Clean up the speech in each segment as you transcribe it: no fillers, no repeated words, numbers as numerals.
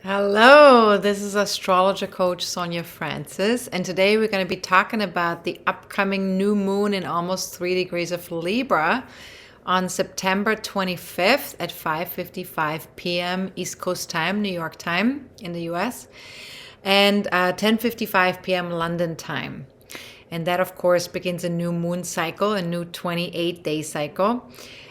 Hello, this is AstrologerCoach Sonja Francis, and today we're going to be talking about the upcoming new moon in almost 3 degrees of Libra on September 25th at 5:55 p.m. East Coast time, New York time in the US, and 10:55 p.m. London time. And that, of course, begins a new moon cycle, a new 28-day cycle.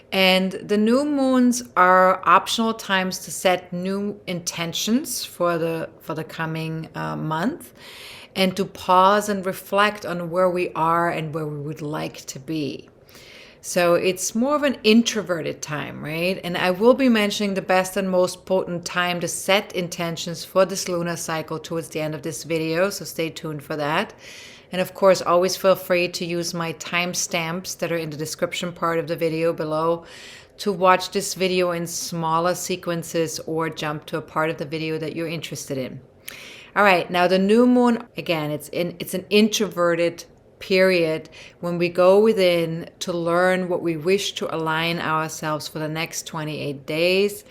And the new moons are optional times to set new intentions for the coming month, and to pause and reflect on where we are and where we would like to be. So it's more of an introverted time, right? And I will be mentioning the best and most potent time to set intentions for this lunar cycle towards the end of this video, so stay tuned for that. And of course, always feel free to use my timestamps that are in the description part of the video below to watch this video in smaller sequences or jump to a part of the video that you're interested in. All right, now the new moon, again, it's an introverted period when we go within to learn what we wish to align ourselves for the next 28 days.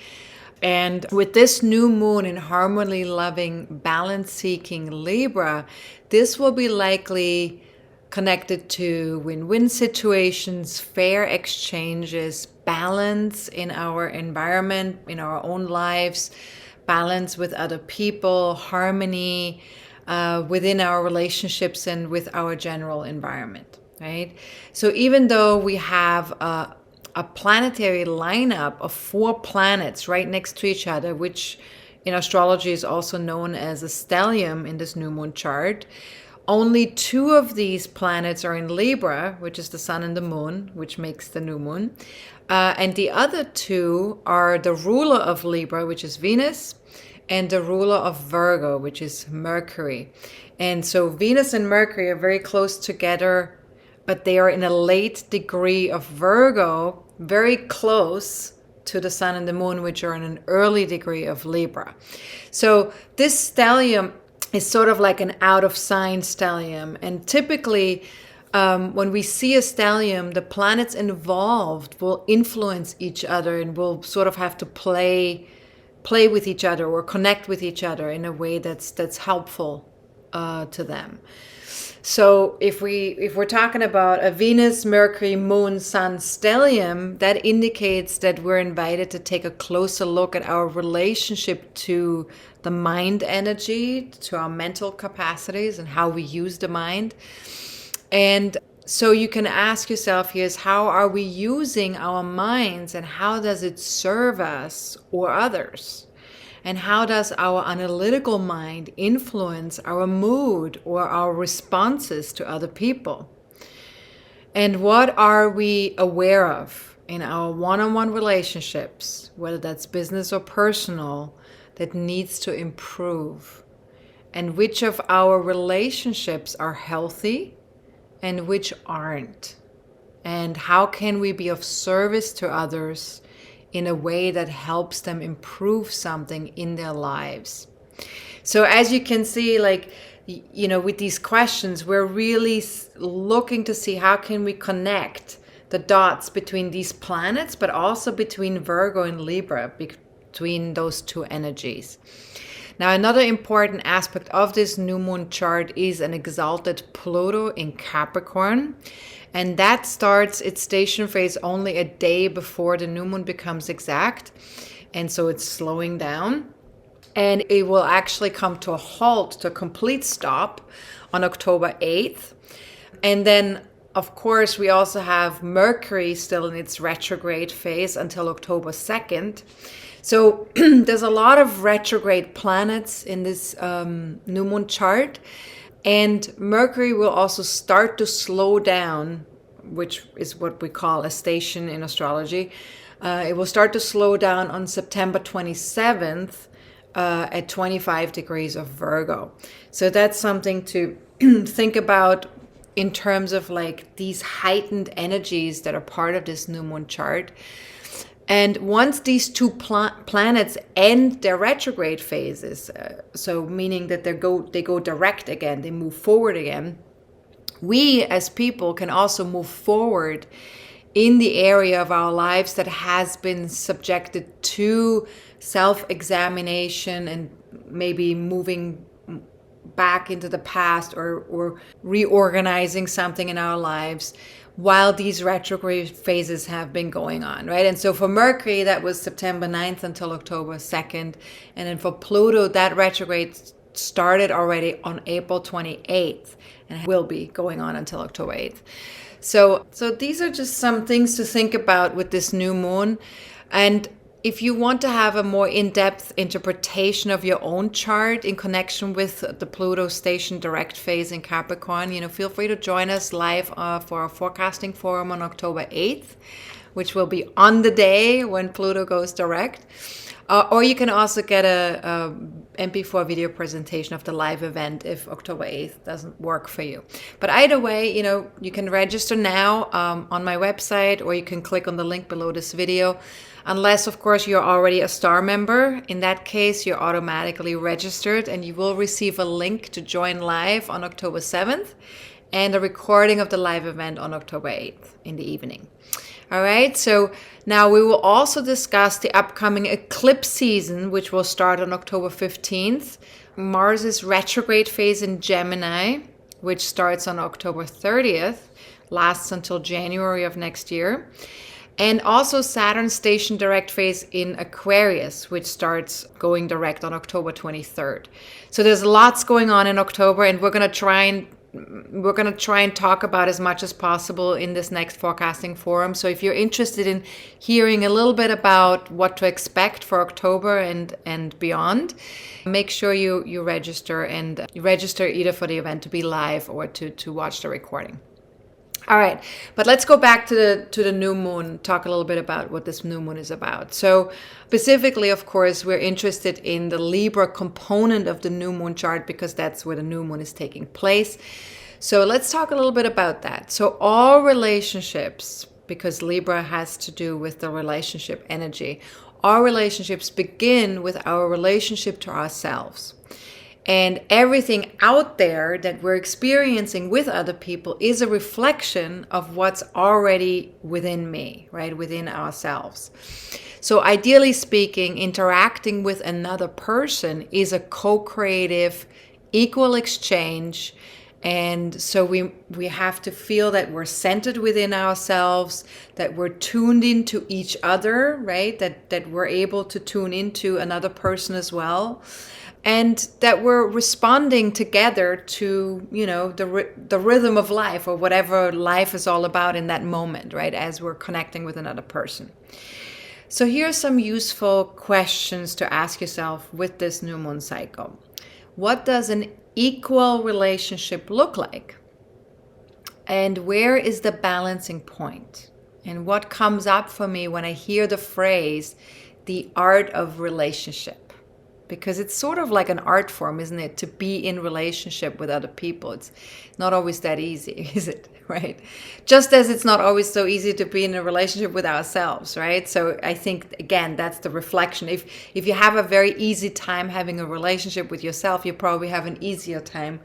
And with this new moon in harmony loving, balance seeking Libra, this will be likely connected to win-win situations, fair exchanges, balance in our environment, in our own lives, balance with other people, harmony within our relationships and with our general environment, right? So even though we have a planetary lineup of 4 planets right next to each other, which in astrology is also known as a stellium in this new moon chart, only 2 of these planets are in Libra, which is the sun and the moon, which makes the new moon. And the other 2 are the ruler of Libra, which is Venus, and the ruler of Virgo, which is Mercury. And so Venus and Mercury are very close together, but they are in a late degree of Virgo, very close to the sun and the moon, which are in an early degree of Libra. So this stellium is sort of like an out of sign stellium. And typically, when we see a stellium, the planets involved will influence each other and will sort of have to play with each other or connect with each other in a way that's helpful to them. So if we're talking about a Venus, Mercury, Moon, Sun stellium, that indicates that we're invited to take a closer look at our relationship to the mind energy, to our mental capacities and how we use the mind. And so you can ask yourself here is how are we using our minds and how does it serve us or others? And how does our analytical mind influence our mood or our responses to other people? And what are we aware of in our one-on-one relationships, whether that's business or personal, that needs to improve? And which of our relationships are healthy and which aren't? And how can we be of service to others in a way that helps them improve something in their lives? So as you can see, like, you know, with these questions, we're really looking to see how can we connect the dots between these planets, but also between Virgo and Libra, between those 2 energies. Now, another important aspect of this new moon chart is an exalted Pluto in Capricorn. And that starts its station phase only a day before the new moon becomes exact. And so it's slowing down. And it will actually come to a halt, to a complete stop on October 8th. And then, of course, we also have Mercury still in its retrograde phase until October 2nd. So there's a lot of retrograde planets in this new moon chart. And Mercury will also start to slow down, which is what we call a station in astrology. It will start to slow down on September 27th at 25 degrees of Virgo. So that's something to think about in terms of like these heightened energies that are part of this new moon chart. And once these 2 planets end their retrograde phases, so meaning that they go direct again, they move forward again, we as people can also move forward in the area of our lives that has been subjected to self-examination and maybe moving back into the past or reorganizing something in our lives while these retrograde phases have been going on, right? And so for Mercury, that was September 9th until October 2nd. And then for Pluto, that retrograde started already on April 28th and will be going on until October 8th. So these are just some things to think about with this new moon. And if you want to have a more in-depth interpretation of your own chart in connection with the Pluto Station direct phase in Capricorn, feel free to join us live for our forecasting forum on October 8th, which will be on the day when Pluto goes direct. Or you can also get a MP4 video presentation of the live event if October 8th doesn't work for you. But either way, you can register now on my website, or you can click on the link below this video. Unless, of course, you're already a star member. In that case, you're automatically registered and you will receive a link to join live on October 7th and a recording of the live event on October 8th in the evening. All right, so now we will also discuss the upcoming eclipse season, which will start on October 15th. Mars's retrograde phase in Gemini, which starts on October 30th, lasts until January of next year. And also Saturn station direct phase in Aquarius, which starts going direct on October 23rd. So there's lots going on in October, and we're going to try and talk about as much as possible in this next forecasting forum. So if you're interested in hearing a little bit about what to expect for October and beyond, make sure you register, and you register either for the event to be live or to watch the recording. All right, but let's go back to the new moon, talk a little bit about what this new moon is about. So specifically, of course, we're interested in the Libra component of the new moon chart because that's where the new moon is taking place. So let's talk a little bit about that. So all relationships, because Libra has to do with the relationship energy, all relationships begin with our relationship to ourselves. And everything out there that we're experiencing with other people is a reflection of what's already within me, right? Within ourselves. So ideally speaking, interacting with another person is a co-creative, equal exchange. And so we have to feel that we're centered within ourselves, that we're tuned into each other, right? That we're able to tune into another person as well. And that we're responding together to, the rhythm of life, or whatever life is all about in that moment, right? As we're connecting with another person. So here are some useful questions to ask yourself with this new moon cycle. What does an equal relationship look like? And where is the balancing point? And what comes up for me when I hear the phrase, the art of relationship? Because it's sort of like an art form, isn't it? To be in relationship with other people. It's not always that easy, is it? Right? Just as it's not always so easy to be in a relationship with ourselves, right? So I think, again, that's the reflection. If you have a very easy time having a relationship with yourself, you probably have an easier time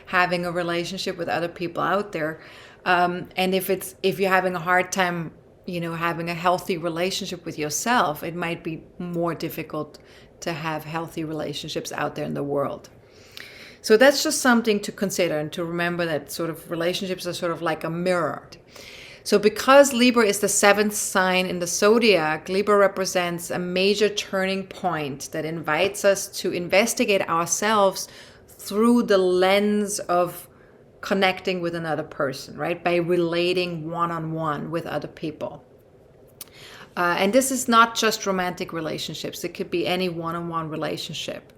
having a relationship with other people out there. And if you're having a hard time, having a healthy relationship with yourself, it might be more difficult to have healthy relationships out there in the world. So that's just something to consider, and to remember that sort of relationships are sort of like a mirror. So because Libra is the 7th sign in the zodiac, Libra represents a major turning point that invites us to investigate ourselves through the lens of connecting with another person, right? By relating one-on-one with other people. And this is not just romantic relationships. It could be any one-on-one relationship.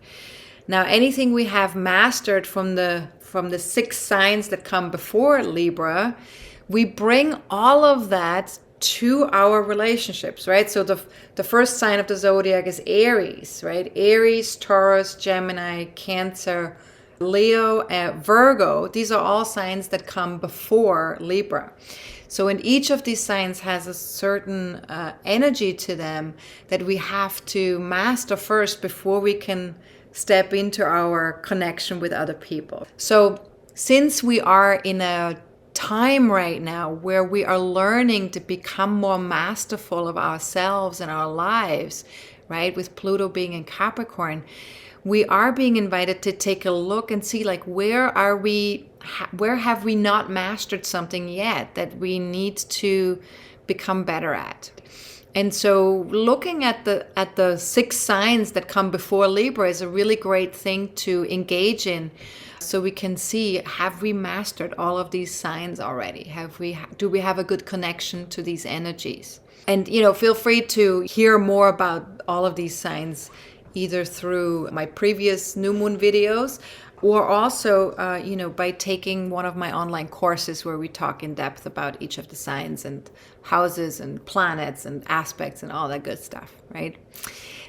Now, anything we have mastered from the 6 signs that come before Libra, we bring all of that to our relationships, right? So the first sign of the zodiac is Aries, right? Aries, Taurus, Gemini, Cancer, Leo, Virgo. These are all signs that come before Libra. So in each of these signs has a certain energy to them that we have to master first before we can step into our connection with other people. So since we are in a time right now where we are learning to become more masterful of ourselves and our lives, right? With Pluto being in Capricorn, we are being invited to take a look and see, like, where have we not mastered something yet that we need to become better at. And so looking at the 6 signs that come before Libra is a really great thing to engage in, so we can see, have we mastered all of these signs already? Do we have a good connection to these energies? And, feel free to hear more about all of these signs either through my previous new moon videos, or also, by taking one of my online courses where we talk in depth about each of the signs and houses and planets and aspects and all that good stuff, right?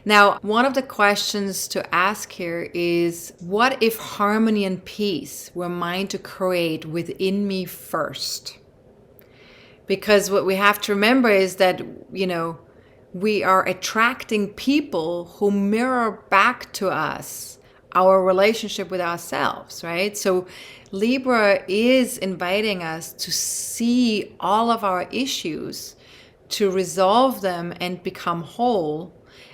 Now, one of the questions to ask here is, what if harmony and peace were mine to create within me first? Because what we have to remember is that, we are attracting people who mirror back to us our relationship with ourselves, right? So Libra is inviting us to see all of our issues, to resolve them and become whole.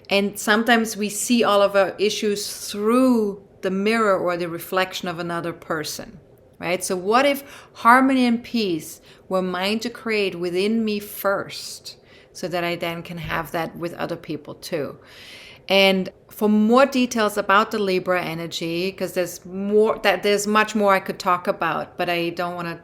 And sometimes we see all of our issues through the mirror or the reflection of another person, right? So what if harmony and peace were mine to create within me first, so that I then can have that with other people too? And for more details about the Libra energy, because there's much more I could talk about, but I don't want to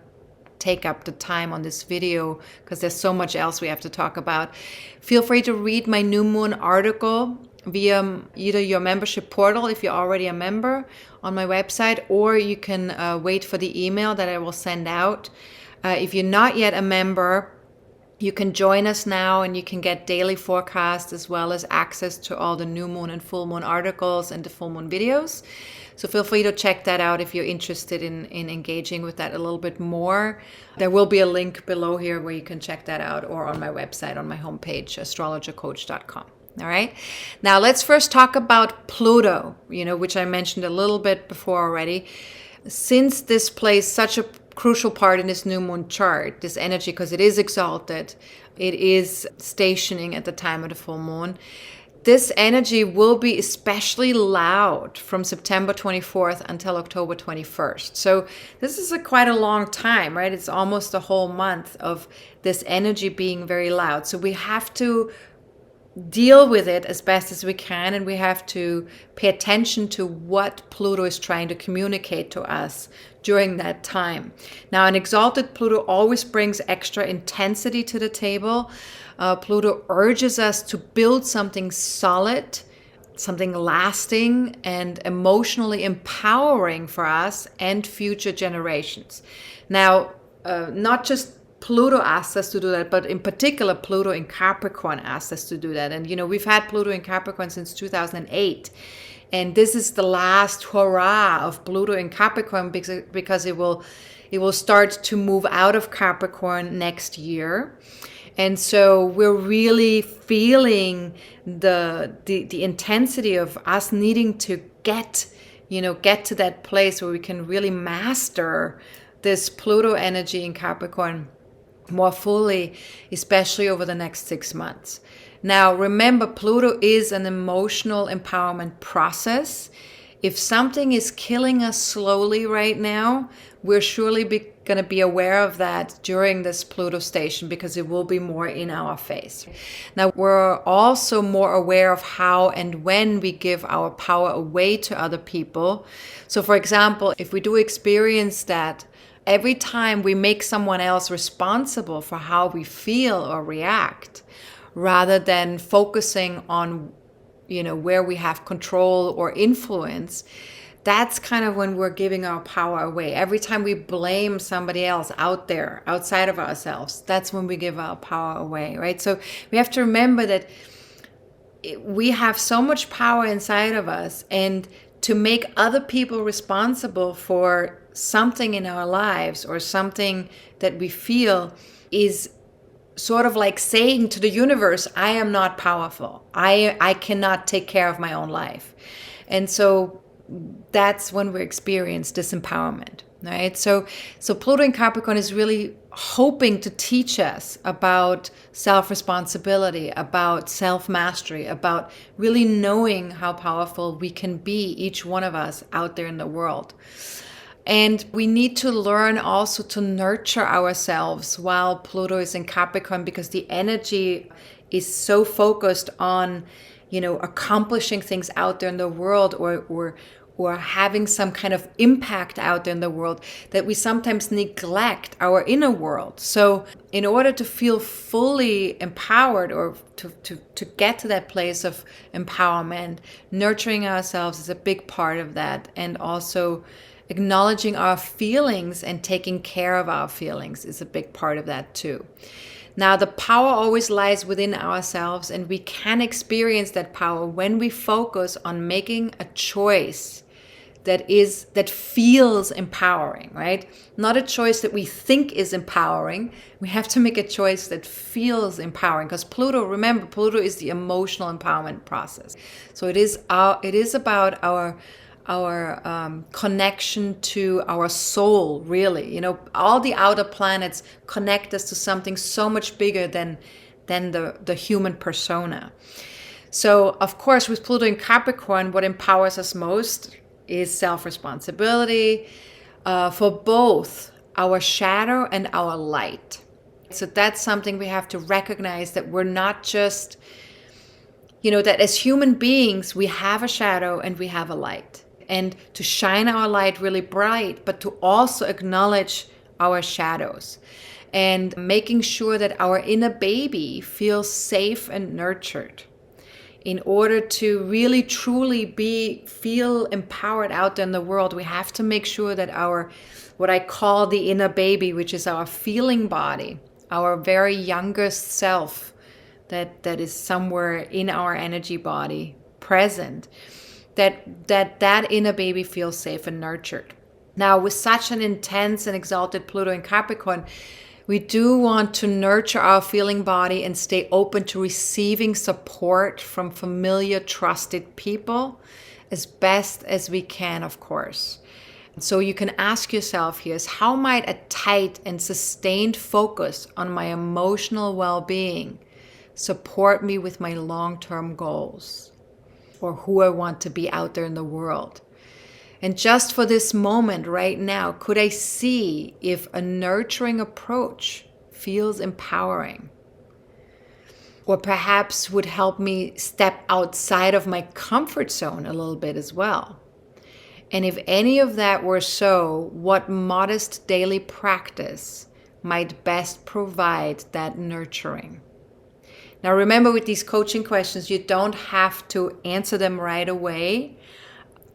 take up the time on this video because there's so much else we have to talk about. Feel free to read my new moon article via either your membership portal if you're already a member on my website, or you can wait for the email that I will send out. If you're not yet a member, you can join us now, and you can get daily forecasts as well as access to all the new moon and full moon articles and the full moon videos. So feel free to check that out if you're interested in engaging with that a little bit more. There will be a link below here where you can check that out, or on my website, on my homepage, astrologercoach.com. All right. Now let's first talk about Pluto, which I mentioned a little bit before already. Since this plays such a crucial part in this new moon chart, this energy, because it is exalted, it is stationing at the time of the full moon, this energy will be especially loud from September 24th until October 21st. So this is quite a long time, right? It's almost a whole month of this energy being very loud. So we have to deal with it as best as we can, and we have to pay attention to what Pluto is trying to communicate to us during that time. Now, an exalted Pluto always brings extra intensity to the table. Pluto urges us to build something solid, something lasting and emotionally empowering for us and future generations. Now, not just Pluto asks us to do that, but in particular, Pluto in Capricorn asks us to do that. And, we've had Pluto in Capricorn since 2008. And this is the last hurrah of Pluto in Capricorn, because it will start to move out of Capricorn next year. And so we're really feeling the intensity of us needing to get to that place where we can really master this Pluto energy in Capricorn more fully, especially over the next 6 months. Now, remember, Pluto is an emotional empowerment process. If something is killing us slowly right now, we're surely going to be aware of that during this Pluto station, because it will be more in our face. Now, we're also more aware of how and when we give our power away to other people. So, for example, if we do experience that every time we make someone else responsible for how we feel or react, rather than focusing on, where we have control or influence, that's kind of when we're giving our power away. Every time we blame somebody else out there, outside of ourselves, that's when we give our power away, right? So we have to remember that we have so much power inside of us, and to make other people responsible for something in our lives or something that we feel is sort of like saying to the universe, I am not powerful. I cannot take care of my own life. And so that's when we experience disempowerment, right? So Pluto in Capricorn is really hoping to teach us about self-responsibility, about self-mastery, about really knowing how powerful we can be, each one of us out there in the world. And we need to learn also to nurture ourselves while Pluto is in Capricorn, because the energy is so focused on, accomplishing things out there in the world, or having some kind of impact out there in the world, that we sometimes neglect our inner world. So in order to feel fully empowered, or to get to that place of empowerment, nurturing ourselves is a big part of that. And also acknowledging our feelings and taking care of our feelings is a big part of that too. Now, the power always lies within ourselves, and we can experience that power when we focus on making a choice that feels empowering, right? Not a choice that we think is empowering. We have to make a choice that feels empowering, because remember, Pluto is the emotional empowerment process. So it is about our connection to our soul, really. All the outer planets connect us to something so much bigger than the human persona. So, of course, with Pluto in Capricorn, what empowers us most is self-responsibility for both our shadow and our light. So that's something we have to recognize, that we're not just, that as human beings, we have a shadow and we have a light. And to shine our light really bright, but to also acknowledge our shadows, and making sure that our inner baby feels safe and nurtured, in order to really truly feel empowered out there in the world. We have to make sure that what I call the inner baby, which is our feeling body, our very youngest self, that is somewhere in our energy body present, that inner baby feels safe and nurtured. Now, with such an intense and exalted Pluto in Capricorn, we do want to nurture our feeling body and stay open to receiving support from familiar, trusted people as best as we can, of course. So you can ask yourself here, how might a tight and sustained focus on my emotional well-being support me with my long-term goals, or who I want to be out there in the world? And just for this moment right now, could I see if a nurturing approach feels empowering, or perhaps would help me step outside of my comfort zone a little bit as well? And if any of that were so, what modest daily practice might best provide that nurturing? Now, remember, with these coaching questions, you don't have to answer them right away.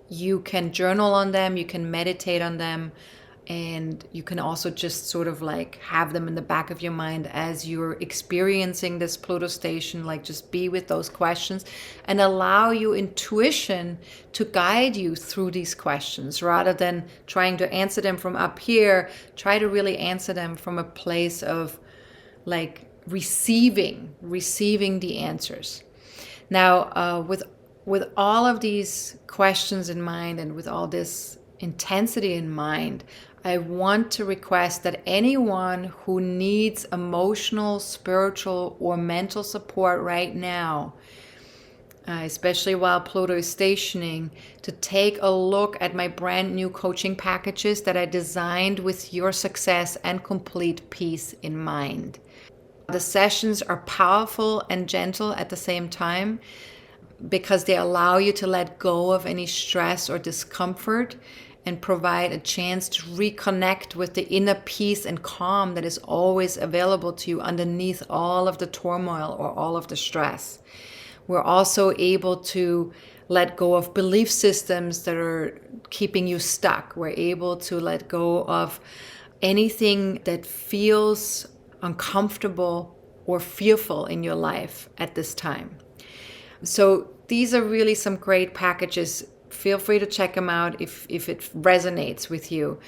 You can journal on them, you can meditate on them, and you can also just sort of like have them in the back of your mind as you're experiencing this Pluto station. Like, just be with those questions and allow your intuition to guide you through these questions, rather than trying to answer them from up here. Try to really answer them from a place of like receiving the answers. Now, with all of these questions in mind, and with all this intensity in mind, I want to request that anyone who needs emotional, spiritual, or mental support right now, especially while Pluto is stationing, to take a look at my brand new coaching packages that I designed with your success and complete peace in mind. The sessions are powerful and gentle at the same time, because they allow you to let go of any stress or discomfort and provide a chance to reconnect with the inner peace and calm that is always available to you underneath all of the turmoil or all of the stress. We're also able to let go of belief systems that are keeping you stuck. We're able to let go of anything that feels uncomfortable or fearful in your life at this time. So these are really some great packages. Feel free to check them out if it resonates with you.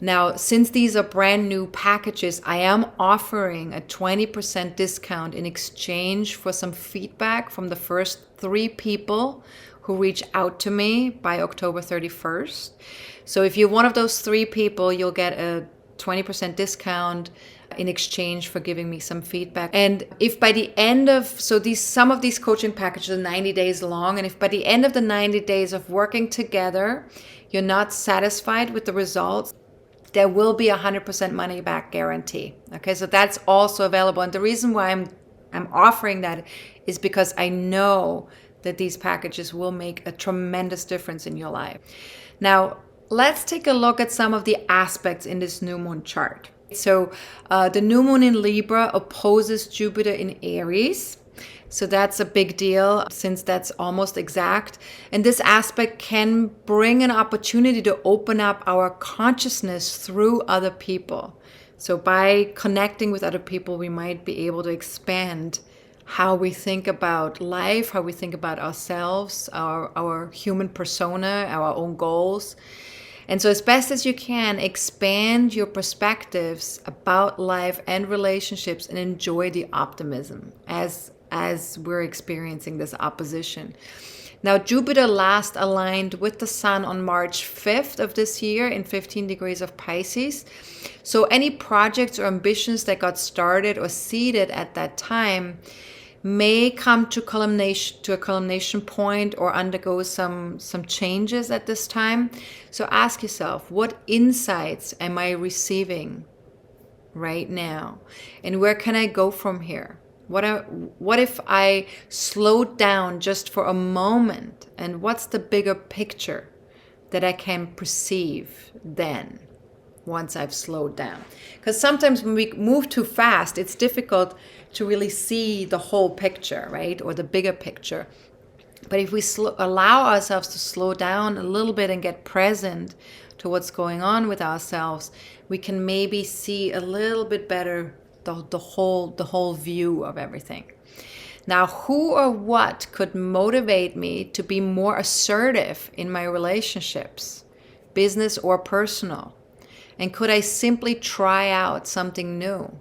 Now, since these are brand new packages, I am offering a 20% discount in exchange for some feedback from the first 3 people who reach out to me by October 31st. So if you're one of those 3 people, you'll get a 20% discount in exchange for giving me some feedback. And if by the end of, some of these coaching packages are 90 days long, and if by the end of the 90 days of working together, you're not satisfied with the results, there will be 100% money back guarantee. Okay, so that's also available. And the reason why I'm offering that is because I know that these packages will make a tremendous difference in your life. Now, let's take a look at some of the aspects in this new moon chart. So the new moon in Libra opposes Jupiter in Aries. So that's a big deal since that's almost exact. And this aspect can bring an opportunity to open up our consciousness through other people. So by connecting with other people, we might be able to expand how we think about life, how we think about ourselves, our human persona, our own goals. And so as best as you can, expand your perspectives about life and relationships and enjoy the optimism as we're experiencing this opposition. Now, Jupiter last aligned with the Sun on March 5th of this year in 15 degrees of Pisces. So any projects or ambitions that got started or seeded at that time may come to a culmination point or undergo some changes at this time. So ask yourself, what insights am I receiving right now? And where can I go from here? What if I slowed down just for a moment? And what's the bigger picture that I can perceive then, once I've slowed down? Because sometimes when we move too fast, it's difficult to really see the whole picture, right? Or the bigger picture. But if we allow ourselves to slow down a little bit and get present to what's going on with ourselves, we can maybe see a little bit better the whole view of everything. Now, who or what could motivate me to be more assertive in my relationships, business or personal? And could I simply try out something new?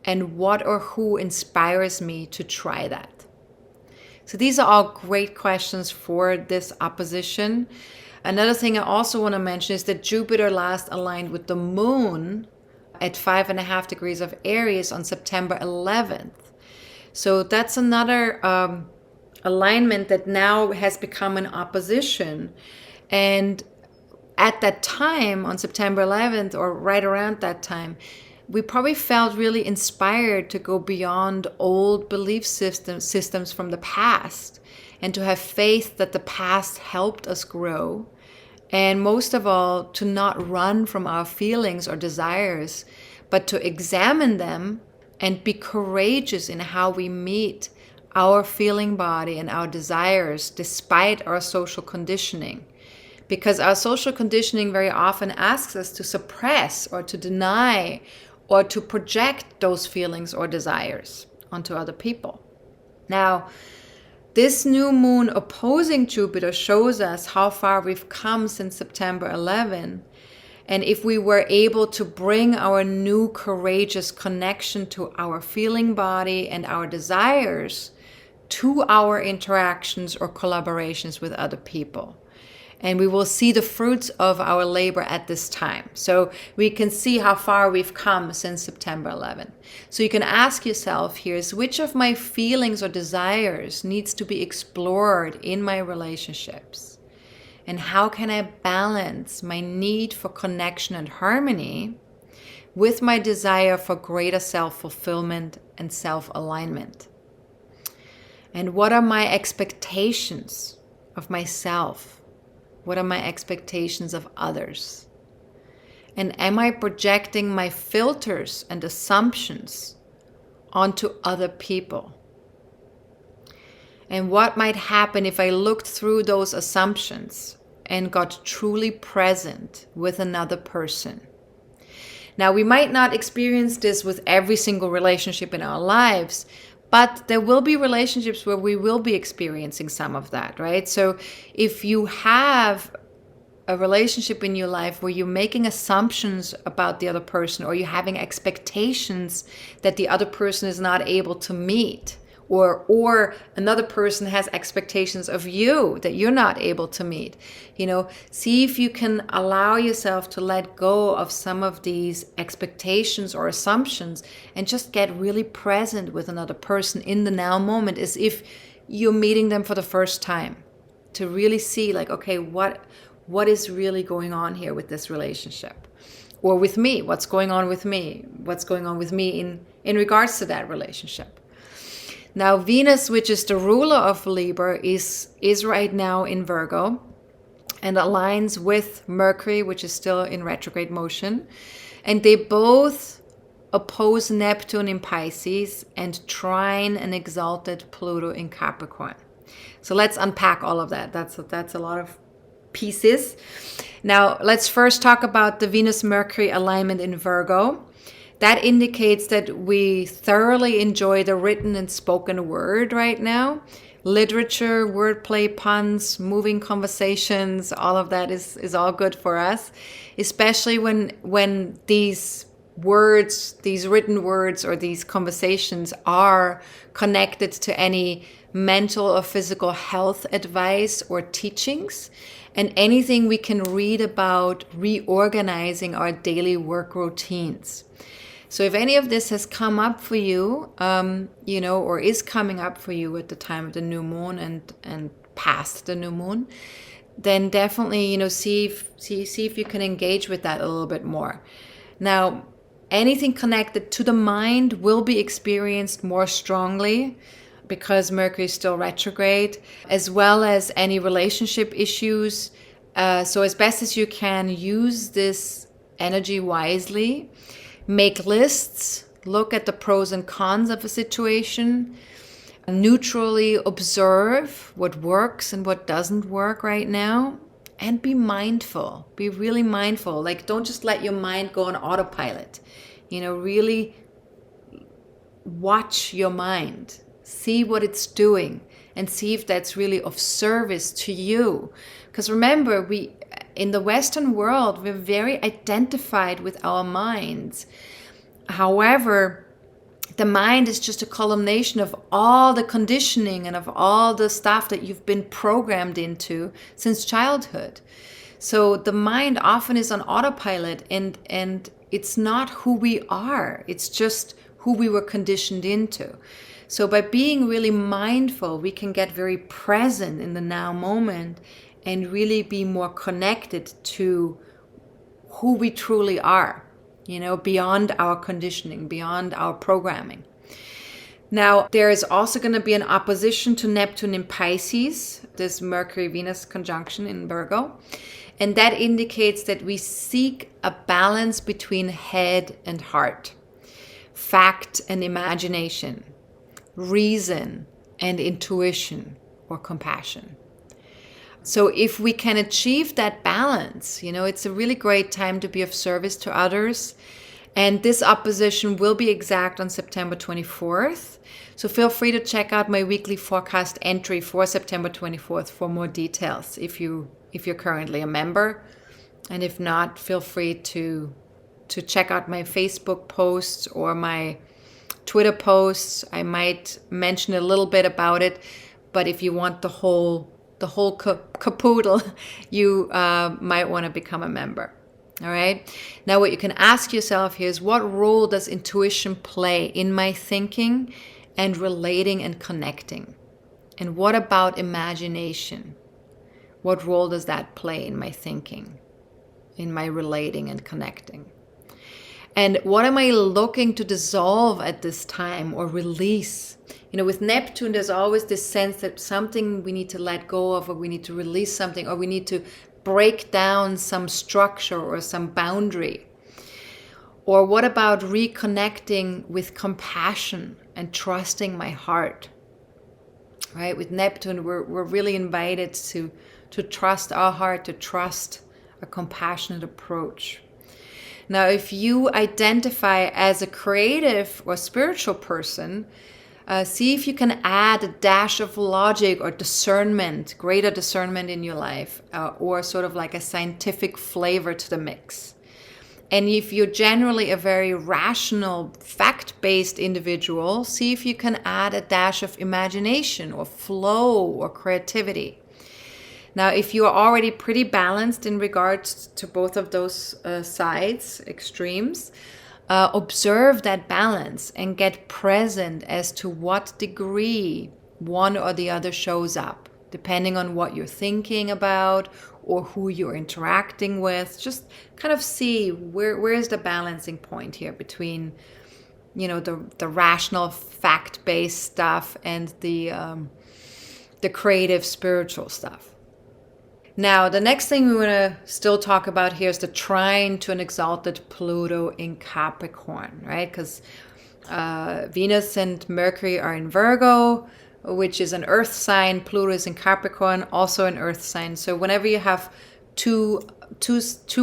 And what or who inspires me to try that? So these are all great questions for this opposition. Another thing I also want to mention is that Jupiter last aligned with the moon at 5.5 degrees of Aries on September 11th. So that's another alignment that now has become an opposition. And at that time, on September 11th, or right around that time, we probably felt really inspired to go beyond old belief systems from the past and to have faith that the past helped us grow. And most of all, to not run from our feelings or desires, but to examine them and be courageous in how we meet our feeling body and our desires despite our social conditioning. Because our social conditioning very often asks us to suppress or to deny or to project those feelings or desires onto other people. Now, this new moon opposing Jupiter shows us how far we've come since September 11. And if we were able to bring our new courageous connection to our feeling body and our desires to our interactions or collaborations with other people. And we will see the fruits of our labor at this time. So we can see how far we've come since September 11. So you can ask yourself here is which of my feelings or desires needs to be explored in my relationships? And how can I balance my need for connection and harmony with my desire for greater self-fulfillment and self-alignment? And what are my expectations of myself? What are my expectations of others? And am I projecting my filters and assumptions onto other people? And what might happen if I looked through those assumptions and got truly present with another person? Now, we might not experience this with every single relationship in our lives, but there will be relationships where we will be experiencing some of that, right? So if you have a relationship in your life where you're making assumptions about the other person, or you're having expectations that the other person is not able to meet, or another person has expectations of you that you're not able to meet. See if you can allow yourself to let go of some of these expectations or assumptions and just get really present with another person in the now moment, as if you're meeting them for the first time, to really see like, okay, what is really going on here with this relationship, or with me? What's going on with me? What's going on with me in regards to that relationship? Now, Venus, which is the ruler of Libra, is right now in Virgo and aligns with Mercury, which is still in retrograde motion. And they both oppose Neptune in Pisces and trine and exalted Pluto in Capricorn. So let's unpack all of that. That's a lot of pieces. Now, let's first talk about the Venus-Mercury alignment in Virgo. That indicates that we thoroughly enjoy the written and spoken word right now. Literature, wordplay, puns, moving conversations, all of that is all good for us, especially when these words, these written words or these conversations are connected to any mental or physical health advice or teachings, and anything we can read about reorganizing our daily work routines. So if any of this has come up for you, or is coming up for you at the time of the new moon and past the new moon, then definitely, see if you can engage with that a little bit more. Now, anything connected to the mind will be experienced more strongly because Mercury is still retrograde, as well as any relationship issues. So as best as you can, use this energy wisely. Make lists, look at the pros and cons of a situation, neutrally observe what works and what doesn't work right now, and be mindful. Be really mindful. Like, don't just let your mind go on autopilot. Really watch your mind. See what it's doing and see if that's really of service to you. Because remember, in the Western world, we're very identified with our minds. However, the mind is just a culmination of all the conditioning and of all the stuff that you've been programmed into since childhood. So the mind often is on autopilot, and it's not who we are. It's just who we were conditioned into. So by being really mindful, we can get very present in the now moment and really be more connected to who we truly are, beyond our conditioning, beyond our programming. Now, there is also going to be an opposition to Neptune in Pisces, this Mercury-Venus conjunction in Virgo. And that indicates that we seek a balance between head and heart, fact and imagination, reason and intuition or compassion. So if we can achieve that balance, it's a really great time to be of service to others. And this opposition will be exact on September 24th. So feel free to check out my weekly forecast entry for September 24th for more details if you're currently a member. And if not, feel free to check out my Facebook posts or my Twitter posts. I might mention a little bit about it, but if you want the whole capoodle, you might want to become a member. All right. Now, what you can ask yourself here is, what role does intuition play in my thinking and relating and connecting? And what about imagination? What role does that play in my thinking, in my relating and connecting? And what am I looking to dissolve at this time or release? With Neptune, there's always this sense that something we need to let go of, or we need to release something, or we need to break down some structure or some boundary. Or what about reconnecting with compassion and trusting my heart? Right? With Neptune, we're really invited to trust our heart, to trust a compassionate approach. Now, if you identify as a creative or spiritual person, see if you can add a dash of logic or discernment, greater discernment in your life, or sort of like a scientific flavor to the mix. And if you're generally a very rational, fact-based individual, see if you can add a dash of imagination or flow or creativity. Now, if you are already pretty balanced in regards to both of those sides, extremes, observe that balance and get present as to what degree one or the other shows up, depending on what you're thinking about or who you're interacting with. Just kind of see where is the balancing point here between, the rational, fact-based stuff and the creative, spiritual stuff. Now, the next thing we want to still talk about here is the trine to an exalted Pluto in Capricorn, right? Because Venus and Mercury are in Virgo, which is an earth sign. Pluto is in Capricorn, also an earth sign. So whenever you have two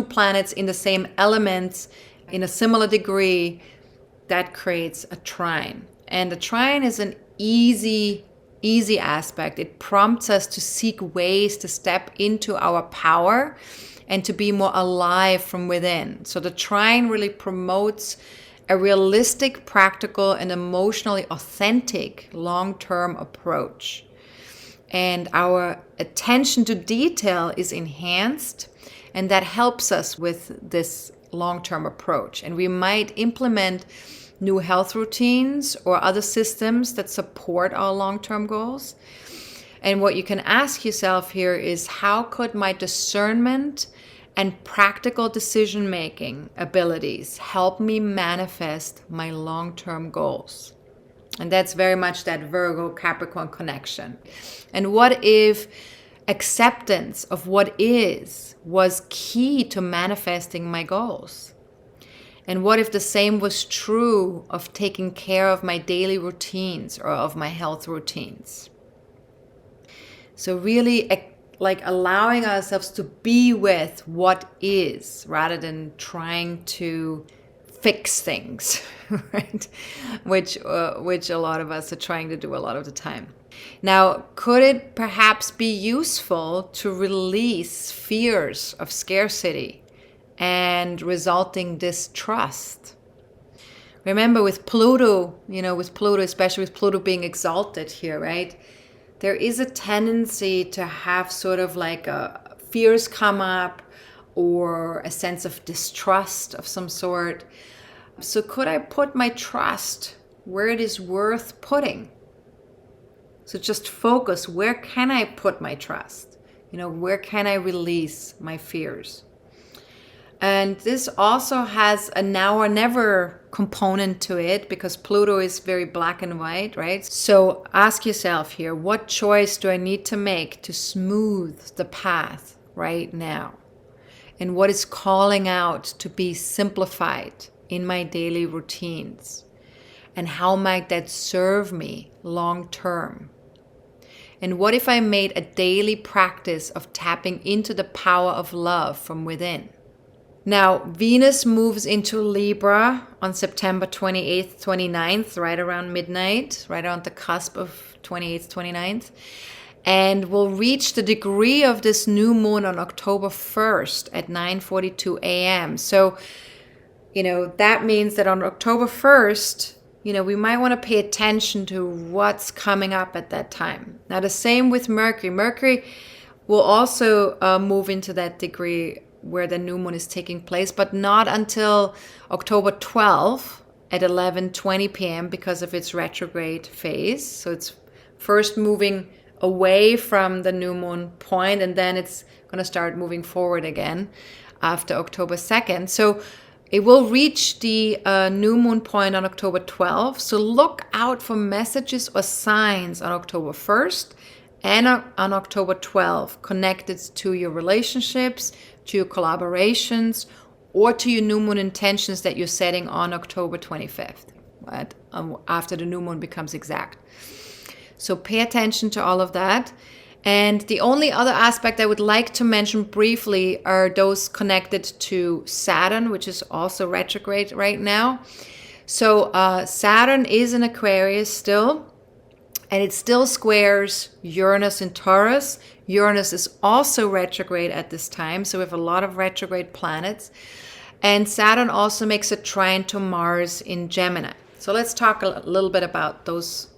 planets in the same elements in a similar degree, that creates a trine. And the trine is an easy aspect. It prompts us to seek ways to step into our power and to be more alive from within. So the trine really promotes a realistic, practical, and emotionally authentic long-term approach. And our attention to detail is enhanced, and that helps us with this long-term approach. And we might implement new health routines or other systems that support our long-term goals. And what you can ask yourself here is, how could my discernment and practical decision-making abilities help me manifest my long-term goals? And that's very much that Virgo-Capricorn connection. And what if acceptance of what is was key to manifesting my goals? And what if the same was true of taking care of my daily routines or of my health routines? So really like allowing ourselves to be with what is rather than trying to fix things, right? Which a lot of us are trying to do a lot of the time. Now, could it perhaps be useful to release fears of scarcity and resulting distrust? Remember with Pluto, especially with Pluto being exalted here, right? There is a tendency to have sort of like fears come up or a sense of distrust of some sort. So could I put my trust where it is worth putting? So just focus, where can I put my trust? Where can I release my fears? And this also has a now or never component to it, because Pluto is very black and white, right? So ask yourself here, what choice do I need to make to smooth the path right now? And what is calling out to be simplified in my daily routines? And how might that serve me long term? And what if I made a daily practice of tapping into the power of love from within? Now, Venus moves into Libra on September 28th, 29th, right around midnight, right around the cusp of 28th, 29th, and will reach the degree of this new moon on October 1st at 9:42 a.m. So, that means that on October 1st, we might want to pay attention to what's coming up at that time. Now, the same with Mercury. Mercury will also move into that degree where the new moon is taking place, but not until October 12th at 11:20 p.m. because of its retrograde phase. So it's first moving away from the new moon point, and then it's going to start moving forward again after October 2nd. So it will reach the new moon point on October 12th. So look out for messages or signs on October 1st and on October 12th connected to your relationships, to your collaborations, or to your new moon intentions that you're setting on October 25th, right? After the new moon becomes exact. So pay attention to all of that. And the only other aspect I would like to mention briefly are those connected to Saturn, which is also retrograde right now. So Saturn is in Aquarius still, and it still squares Uranus in Taurus. Uranus is also retrograde at this time, so we have a lot of retrograde planets. And Saturn also makes a trine to Mars in Gemini. So let's talk a little bit about those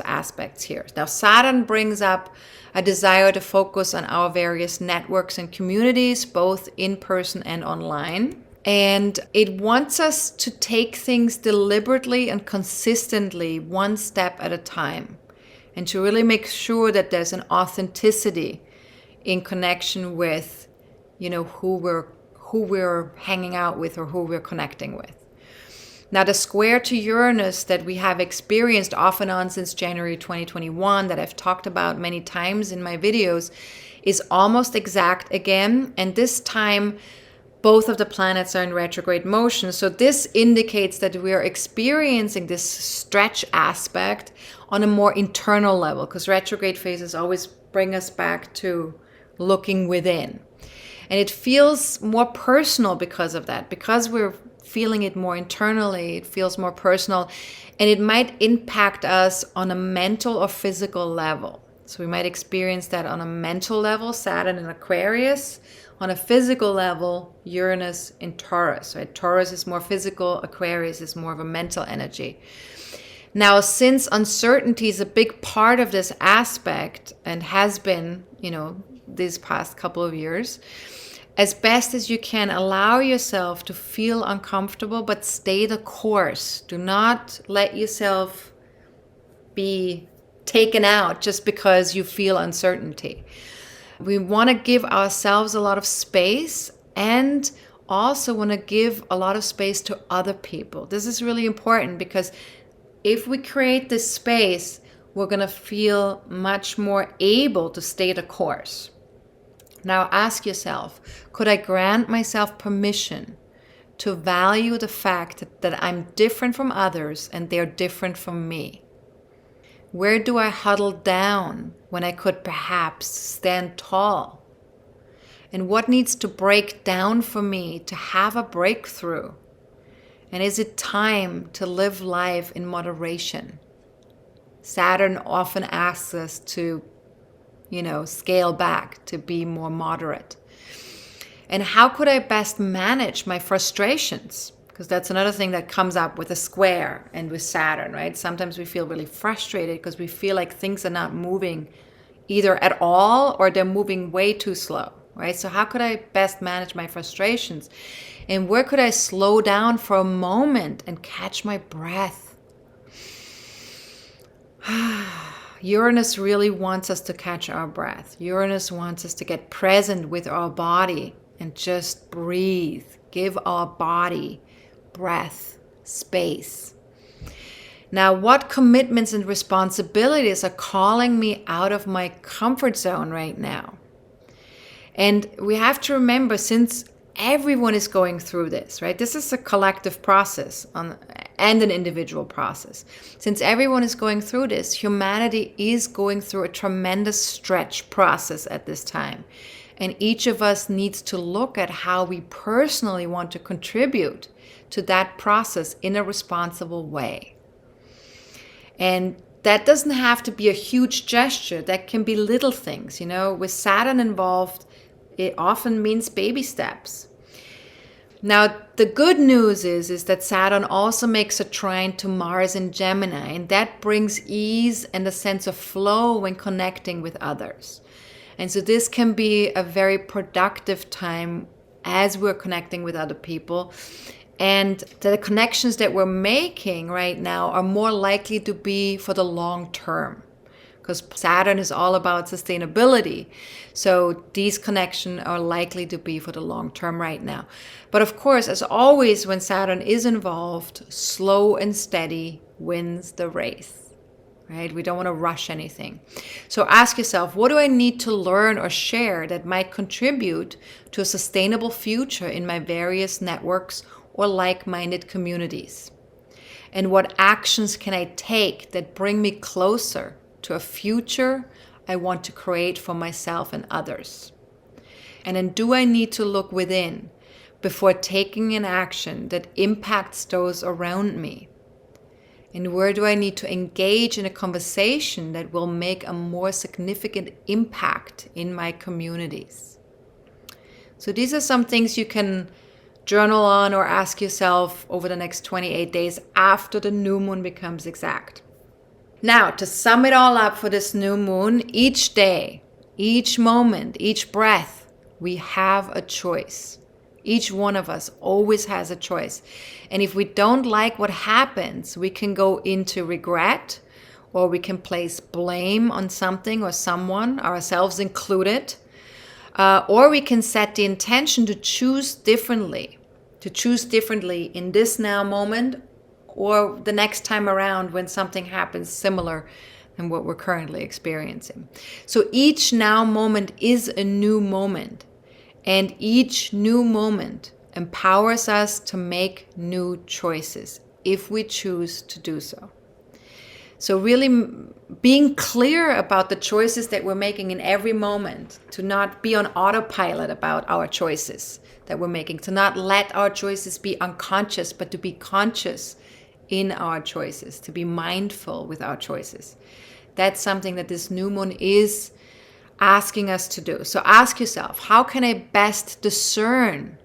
aspects here. Now, Saturn brings up a desire to focus on our various networks and communities, both in person and online. And it wants us to take things deliberately and consistently, one step at a time, and to really make sure that there's an authenticity in connection with, who we're hanging out with or who we're connecting with. Now, the square to Uranus that we have experienced off and on since January 2021, that I've talked about many times in my videos, is almost exact again. And this time, both of the planets are in retrograde motion. So this indicates that we are experiencing this stretch aspect on a more internal level, because retrograde phases always bring us back to looking within. And it feels more personal because of that, because we're feeling it more internally, it feels more personal, and it might impact us on a mental or physical level. So we might experience that on a mental level, Saturn in Aquarius. On a physical level, Uranus in Taurus. Right? Taurus is more physical, Aquarius is more of a mental energy. Now, since uncertainty is a big part of this aspect and has been, these past couple of years, as best as you can, allow yourself to feel uncomfortable, but stay the course. Do not let yourself be taken out just because you feel uncertainty. We want to give ourselves a lot of space, and also want to give a lot of space to other people. This is really important, because if we create this space, we're going to feel much more able to stay the course. Now ask yourself, could I grant myself permission to value the fact that I'm different from others and they're different from me? Where do I huddle down when I could perhaps stand tall? And what needs to break down for me to have a breakthrough? And is it time to live life in moderation? Saturn often asks us to scale back, to be more moderate. And how could I best manage my frustrations? Because that's another thing that comes up with a square and with Saturn, right? Sometimes we feel really frustrated because we feel like things are not moving either at all, or they're moving way too slow, right? So how could I best manage my frustrations? And where could I slow down for a moment and catch my breath? Uranus really wants us to catch our breath. Uranus wants us to get present with our body and just breathe. Give our body breath, space. Now, what commitments and responsibilities are calling me out of my comfort zone right now? And we have to remember, since everyone is going through this, right? This is a collective process and an individual process. Since everyone is going through this, humanity is going through a tremendous stretch process at this time. And each of us needs to look at how we personally want to contribute to that process in a responsible way. And that doesn't have to be a huge gesture. That can be little things. With Saturn involved, it often means baby steps. Now, the good news is that Saturn also makes a trine to Mars in Gemini, and that brings ease and a sense of flow when connecting with others. And so this can be a very productive time as we're connecting with other people. And the connections that we're making right now are more likely to be for the long term, because Saturn is all about sustainability. So these connections are likely to be for the long term right now. But of course, as always, when Saturn is involved, slow and steady wins the race, right? We don't want to rush anything. So ask yourself, what do I need to learn or share that might contribute to a sustainable future in my various networks or like-minded communities? And what actions can I take that bring me closer to a future I want to create for myself and others? And then, do I need to look within before taking an action that impacts those around me? And where do I need to engage in a conversation that will make a more significant impact in my communities? So these are some things you can journal on or ask yourself over the next 28 days after the new moon becomes exact. Now, to sum it all up for this new moon, each day, each moment, each breath, we have a choice. Each one of us always has a choice. And if we don't like what happens, we can go into regret, or we can place blame on something or someone, ourselves included, or we can set the intention to choose differently in this now moment or the next time around when something happens similar than what we're currently experiencing. So each now moment is a new moment, and each new moment empowers us to make new choices if we choose to do so. So really being clear about the choices that we're making in every moment, to not be on autopilot about our choices that we're making, to not let our choices be unconscious, but to be conscious in our choices, to be mindful with our choices. That's something that this new moon is asking us to do. So ask yourself, how can I best discern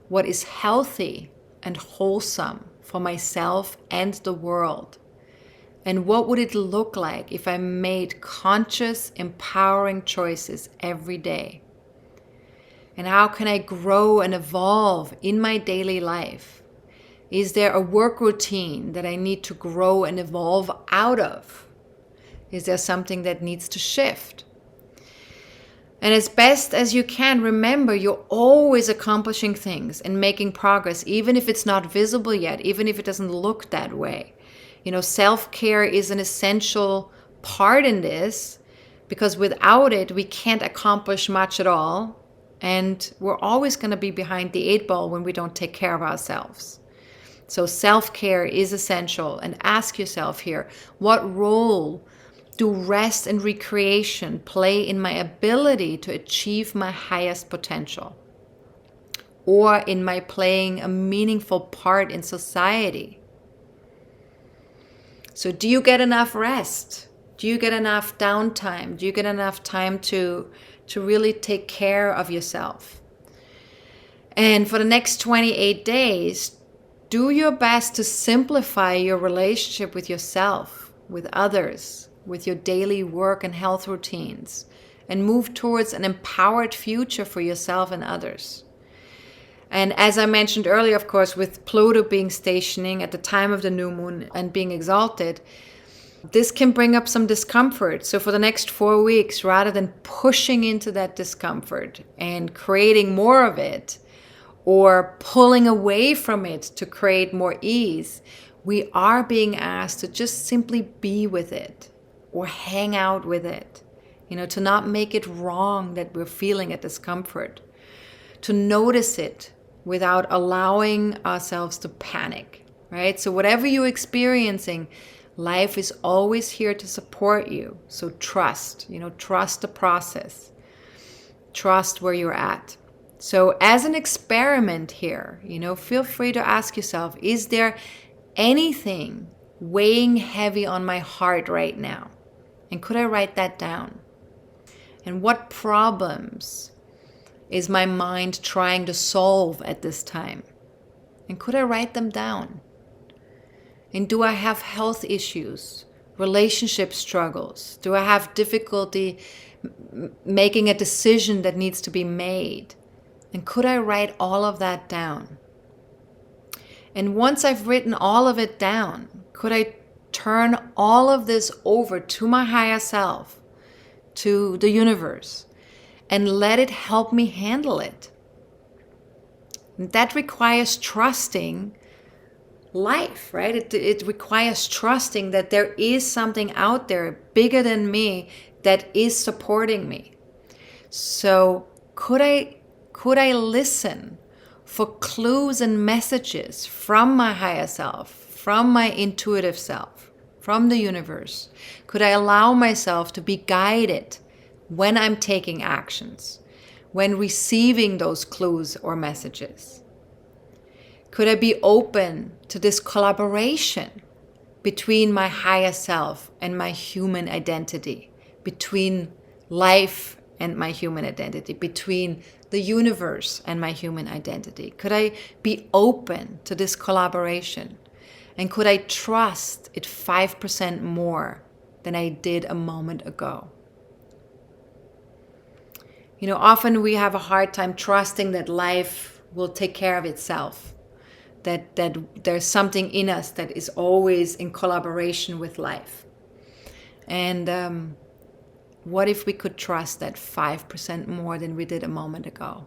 what is healthy and wholesome for myself and the world? And what would it look like if I made conscious, empowering choices every day? And how can I grow and evolve in my daily life? Is there a work routine that I need to grow and evolve out of? Is there something that needs to shift? And as best as you can, remember you're always accomplishing things and making progress, even if it's not visible yet, even if it doesn't look that way. You know, self-care is an essential part in this, because without it, we can't accomplish much at all. And we're always going to be behind the 8 ball when we don't take care of ourselves. So self-care is essential. And ask yourself here, what role do rest and recreation play in my ability to achieve my highest potential? Or in my playing a meaningful part in society? So do you get enough rest? Do you get enough downtime? Do you get enough time to really take care of yourself? And for the next 28 days, do your best to simplify your relationship with yourself, with others, with your daily work and health routines, and move towards an empowered future for yourself and others. And as I mentioned earlier, of course, with Pluto being stationing at the time of the new moon and being exalted, this can bring up some discomfort. So for the next 4 weeks, rather than pushing into that discomfort and creating more of it, or pulling away from it to create more ease, we are being asked to just simply be with it or hang out with it, to not make it wrong that we're feeling a discomfort, to notice it without allowing ourselves to panic, right? So whatever you're experiencing, life is always here to support you. So trust the process, trust where you're at. So as an experiment here, feel free to ask yourself, is there anything weighing heavy on my heart right now? And could I write that down? And what problems is my mind trying to solve at this time? And could I write them down? And do I have health issues, relationship struggles? Do I have difficulty making a decision that needs to be made? And could I write all of that down? And once I've written all of it down, could I turn all of this over to my higher self, to the universe, and let it help me handle it? And that requires trusting life, right? It requires trusting that there is something out there bigger than me that is supporting me. So could I listen for clues and messages from my higher self, from my intuitive self, from the universe? Could I allow myself to be guided when I'm taking actions, when receiving those clues or messages? Could I be open to this collaboration between my higher self and my human identity, between life and my human identity, between the universe and my human identity? Could I be open to this collaboration? And could I trust it 5% more than I did a moment ago? You know, often we have a hard time trusting that life will take care of itself, that there's something in us that is always in collaboration with life. And what if we could trust that 5% more than we did a moment ago?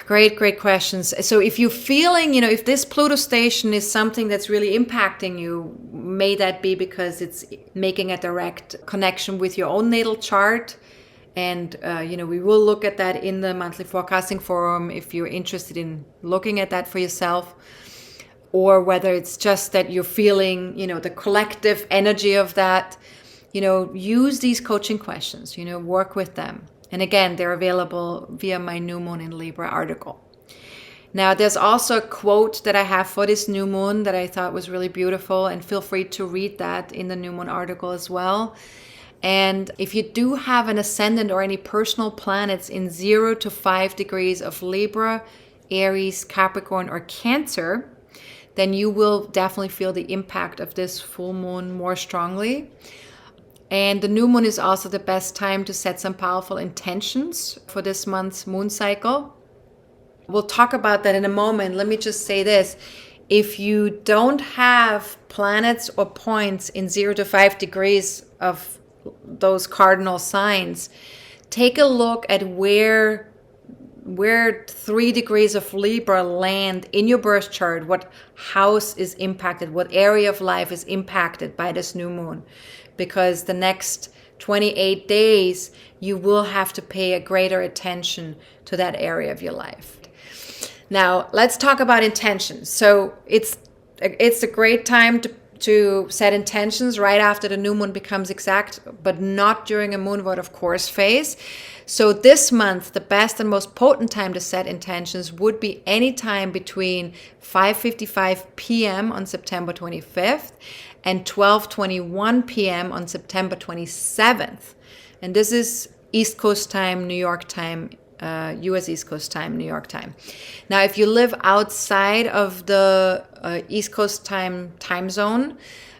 Great questions. So if you're feeling, if this Pluto station is something that's really impacting you, may that be because it's making a direct connection with your own natal chart. And, we will look at that in the monthly forecasting forum if you're interested in looking at that for yourself. Or whether it's just that you're feeling, the collective energy of that, use these coaching questions, work with them. And again, they're available via my New Moon in Libra article. Now, there's also a quote that I have for this new moon that I thought was really beautiful, and feel free to read that in the New Moon article as well. And if you do have an ascendant or any personal planets in 0 to 5 degrees of Libra, Aries, Capricorn, or Cancer, then you will definitely feel the impact of this full moon more strongly. And the new moon is also the best time to set some powerful intentions for this month's moon cycle. We'll talk about that in a moment. Let me just say this. If you don't have planets or points in 0 to 5 degrees of those cardinal signs, take a look at where 3 degrees of Libra land in your birth chart, what house is impacted, what area of life is impacted by this new moon. Because the next 28 days, you will have to pay a greater attention to that area of your life. Now, let's talk about intentions. So it's a great time to set intentions right after the new moon becomes exact, but not during a moon void of course phase. So this month, the best and most potent time to set intentions would be any time between 5:55 p.m. on September 25th and 12:21 p.m. on September 27th. And this is East Coast time, New York time, US East Coast time, New York time. Now, if you live outside of the East Coast time zone,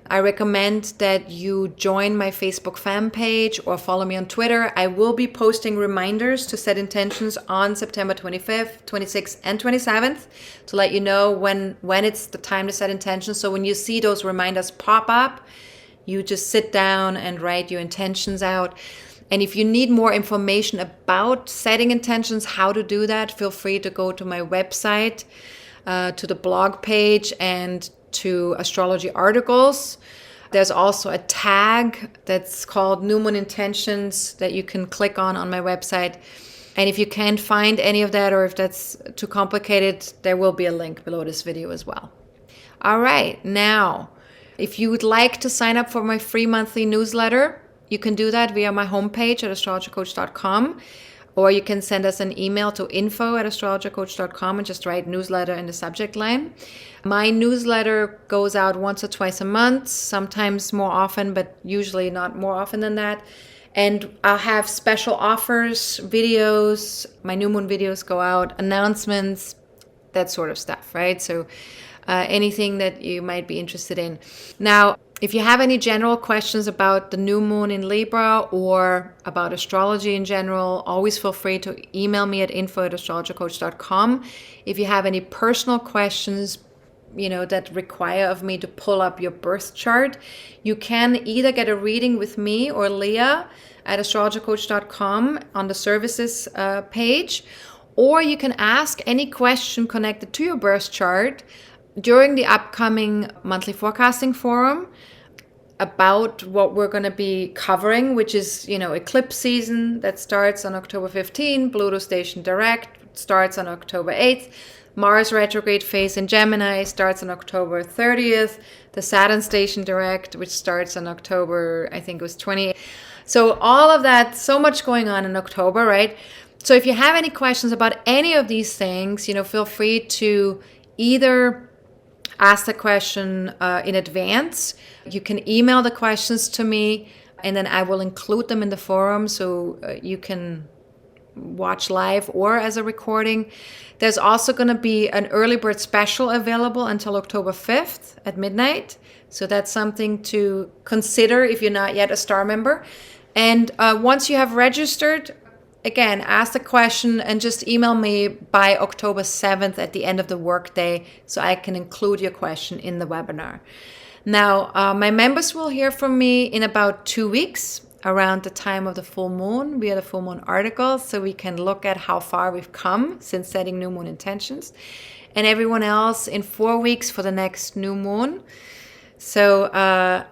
I recommend that you join my Facebook fan page or follow me on Twitter. I will be posting reminders to set intentions on September 25th, 26th, and 27th to let you know when it's the time to set intentions. So when you see those reminders pop up, you just sit down and write your intentions out. And if you need more information about setting intentions, how to do that, feel free to go to my website, to the blog page, and to astrology articles. There's also a tag that's called New Moon Intentions that you can click on my website. And if you can't find any of that, or if that's too complicated, there will be a link below this video as well. All right, now, if you would like to sign up for my free monthly newsletter, you can do that via my homepage at astrologercoach.com, or you can send us an email to info@astrologercoach.com and just write newsletter in the subject line. My newsletter goes out once or twice a month, sometimes more often, but usually not more often than that. And I'll have special offers, videos, my new moon videos go out, announcements, that sort of stuff, right? So anything that you might be interested in. Now, if you have any general questions about the new moon in Libra or about astrology in general, always feel free to email me at info@astrologercoach.com. If you have any personal questions, that require of me to pull up your birth chart, you can either get a reading with me or Leah at astrologercoach.com on the services page, or you can ask any question connected to your birth chart during the upcoming monthly forecasting forum about what we're going to be covering, which is, eclipse season that starts on October 15, Pluto Station direct starts on October 8th, Mars retrograde phase in Gemini starts on October 30th, the Saturn station direct, which starts on October, I think it was 28th. So all of that, so much going on in October, right? So if you have any questions about any of these things, feel free to either ask the question in advance. You can email the questions to me, and then I will include them in the forum so you can watch live or as a recording. There's also going to be an early bird special available until October 5th at midnight. So that's something to consider if you're not yet a star member. And once you have registered, again, ask the question and just email me by October 7th at the end of the workday so I can include your question in the webinar. Now, my members will hear from me in about 2 weeks around the time of the full moon. We are the full moon article, so we can look at how far we've come since setting new moon intentions. And everyone else in 4 weeks for the next new moon. So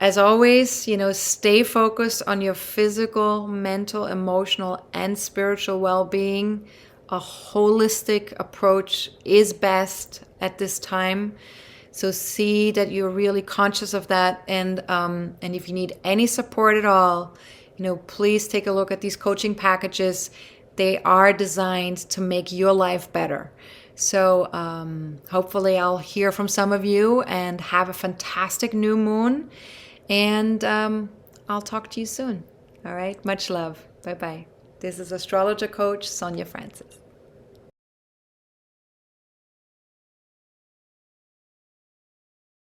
as always, stay focused on your physical, mental, emotional, and spiritual well-being. A holistic approach is best at this time. So see that you're really conscious of that. And if you need any support at all, please take a look at these coaching packages. They are designed to make your life better. So hopefully I'll hear from some of you and have a fantastic new moon. And I'll talk to you soon. All right. Much love. Bye-bye. This is Astrologer Coach Sonja Francis.